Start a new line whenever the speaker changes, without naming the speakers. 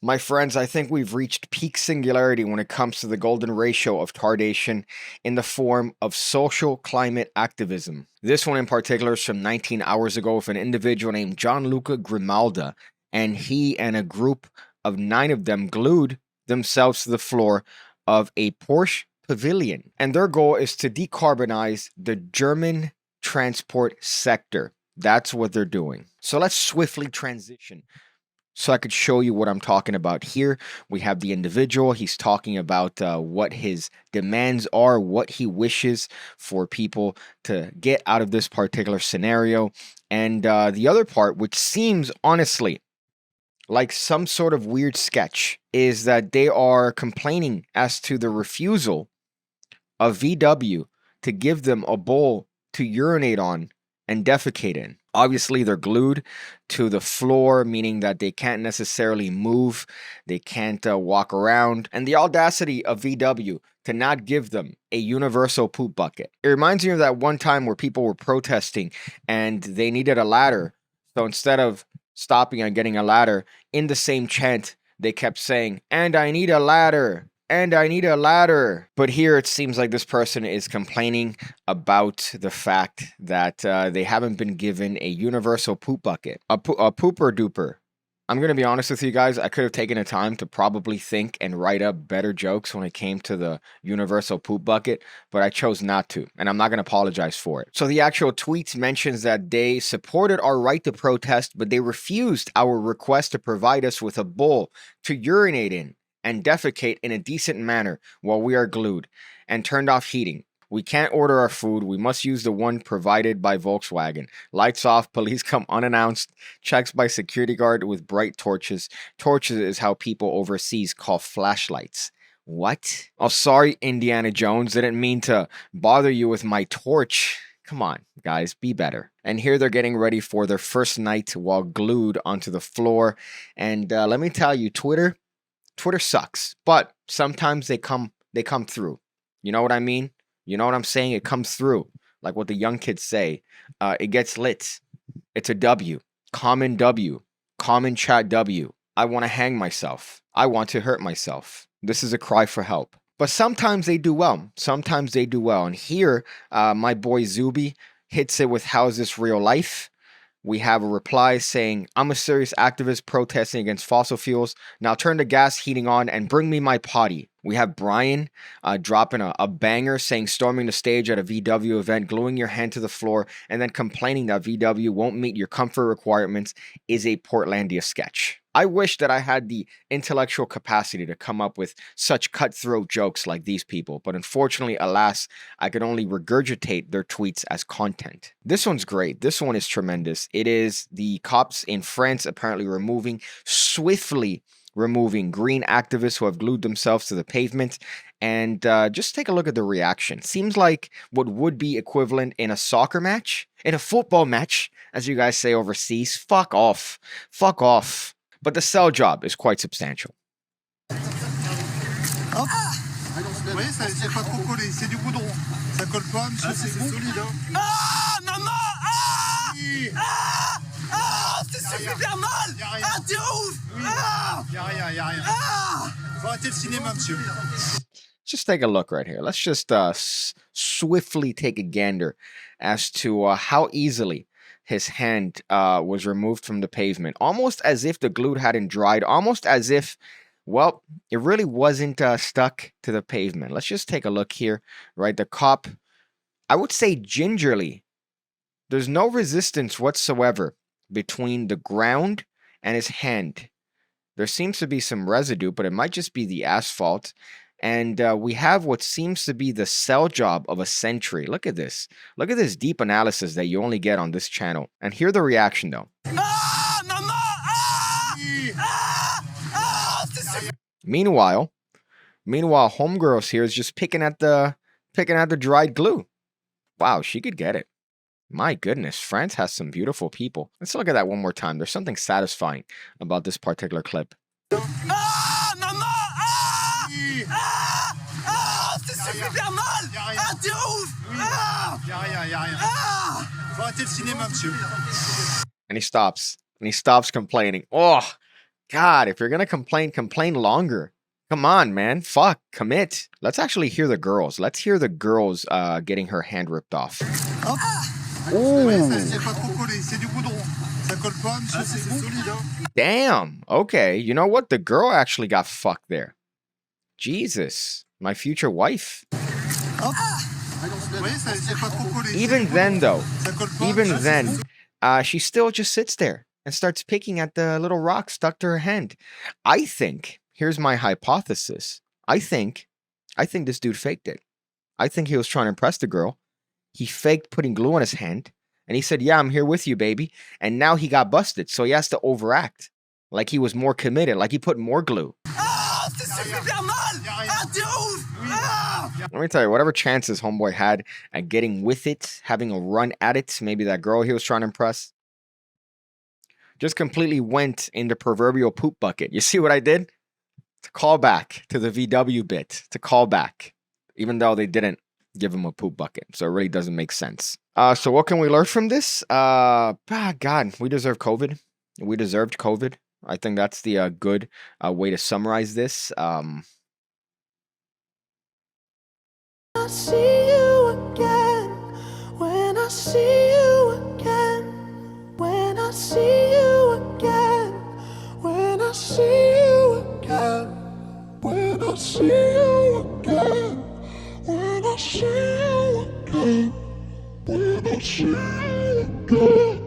My friends, I think we've reached peak singularity when it comes to the golden ratio of tardation in the form of social climate activism. This one in particular is from 19 hours ago with an individual named Gianluca Grimalda, and he and a group of 9 of them glued themselves to the floor of a Porsche pavilion. And their goal is to decarbonize the German transport sector. That's what they're doing. So let's swiftly transition so I could show you what I'm talking about here. We have the individual. He's talking about what his demands are, what he wishes for people to get out of this particular scenario. And the other part, which seems honestly like some sort of weird sketch, is that they are complaining as to the refusal of VW to give them a bowl to urinate on and defecate in. Obviously, they're glued to the floor, meaning that they can't necessarily move, they can't walk around, and the audacity of VW to not give them a universal poop bucket. It reminds me of that one time where people were protesting and they needed a ladder. So instead of stopping and getting a ladder, in the same chant, they kept saying, "And I need a ladder. And I need a ladder." But here it seems like this person is complaining about the fact that they haven't been given a universal poop bucket. A pooper duper. I'm going to be honest with you guys, I could have taken the time to probably think and write up better jokes when it came to the universal poop bucket, but I chose not to, and I'm not going to apologize for it. So the actual tweet mentions that they supported our right to protest, but they refused our request to provide us with a bowl to urinate in and defecate in a decent manner while we are glued, and turned off heating. We can't order our food. We must use the one provided by Volkswagen. Lights off, police come unannounced, checks by security guard with bright torches. Torches is how people overseas call flashlights. What? Oh, sorry, Indiana Jones. Didn't mean to bother you with my torch. Come on, guys, be better. And here they're getting ready for their first night while glued onto the floor. And let me tell you, Twitter sucks, but sometimes they come through. You know what I mean? You know what I'm saying? It comes through. Like what the young kids say. It gets lit. It's a W. Common chat W. I want to hang myself. I want to hurt myself. This is a cry for help. But sometimes they do well. Sometimes they do well. And here, my boy Zuby hits it with "How is this real life?" We have a reply saying, "I'm a serious activist protesting against fossil fuels. Now turn the gas heating on and bring me my potty." We have Brian dropping a banger saying, "Storming the stage at a VW event, gluing your hand to the floor, and then complaining that VW won't meet your comfort requirements is a Portlandia sketch." I wish that I had the intellectual capacity to come up with such cutthroat jokes like these people, but unfortunately, alas, I could only regurgitate their tweets as content. This one's great. This one is tremendous. It is the cops in France apparently swiftly removing green activists who have glued themselves to the pavement. And just take a look at the reaction. Seems like what would be equivalent in a soccer match, in a football match, as you guys say overseas. Fuck off. Fuck off. But the cell job is quite substantial.
Hop. Vous voyez, c'est pas trop collé, c'est du goudron. Ça colle pas, monsieur, c'est solide, hein.
Ah, maman! Ah! Ah! Ah! C'est super mal! Ah, t'es ouf! Ah!
Y'a rien.
Ah!
Faut arrêter le cinéma, monsieur.
Just take a look right here. Let's just swiftly take a gander as to how easily his hand was removed from the pavement, almost as if the glue hadn't dried, almost as if, well, it really wasn't stuck to the pavement. Let's just take a look here, right? The cop, I would say gingerly, there's no resistance whatsoever between the ground and his hand. There seems to be some residue, but it might just be the asphalt. And we have what seems to be the cell job of a century. Look at this. Look at this deep analysis that you only get on this channel. And hear the reaction, though.
Ah, maman! Ah! Ah! Ah!
Meanwhile, homegirls here is just picking at the dried glue. Wow, she could get it. My goodness, France has some beautiful people. Let's look at that one more time. There's something satisfying about this particular clip.
Ah, maman! Ah! Ah! Ah! C'est super mal! Ah, t'es ouf! Ah!
Y'a rien.
Ah!
Faut arrêter le cinéma, monsieur.
And he stops. And he stops complaining. Oh, God, if you're gonna complain, complain longer. Come on, man. Fuck, commit. Let's actually hear the girls. Let's hear the girls getting her hand ripped off.
Hop. Ouais, c'est pas trop collé, c'est du goudron. Ça colle pas, monsieur, c'est bon. Solide, hein.
Damn. Okay. You know what? The girl actually got fucked there. Jesus. My future wife.
Hop. Ouais, c'est pas trop collé.
Even then, though,
Ça colle pas.
even then, she still just sits there and starts picking at the little rock stuck to her hand. I think, here's my hypothesis. I think this dude faked it. I think he was trying to impress the girl. He faked putting glue on his hand. And he said, yeah, I'm here with you, baby. And now he got busted. So he has to overact. Like he was more committed. Like he put more glue.
Ah, c'est super mal. Ah, t'es ouf. Ah.
Let me tell you, whatever chances homeboy had at getting with it, having a run at it, maybe that girl he was trying to impress, just completely went in the proverbial poop bucket. You see what I did? To call back to the VW bit. To call back. Even though they didn't give him a poop bucket. So it really doesn't make sense. So what can we learn from this? God, we deserve COVID. We deserved COVID. I think that's the good way to summarize this.
I see you again, when I see you again, when I see you again, when I see you again, when I see you again, when I see you again, when I see you again.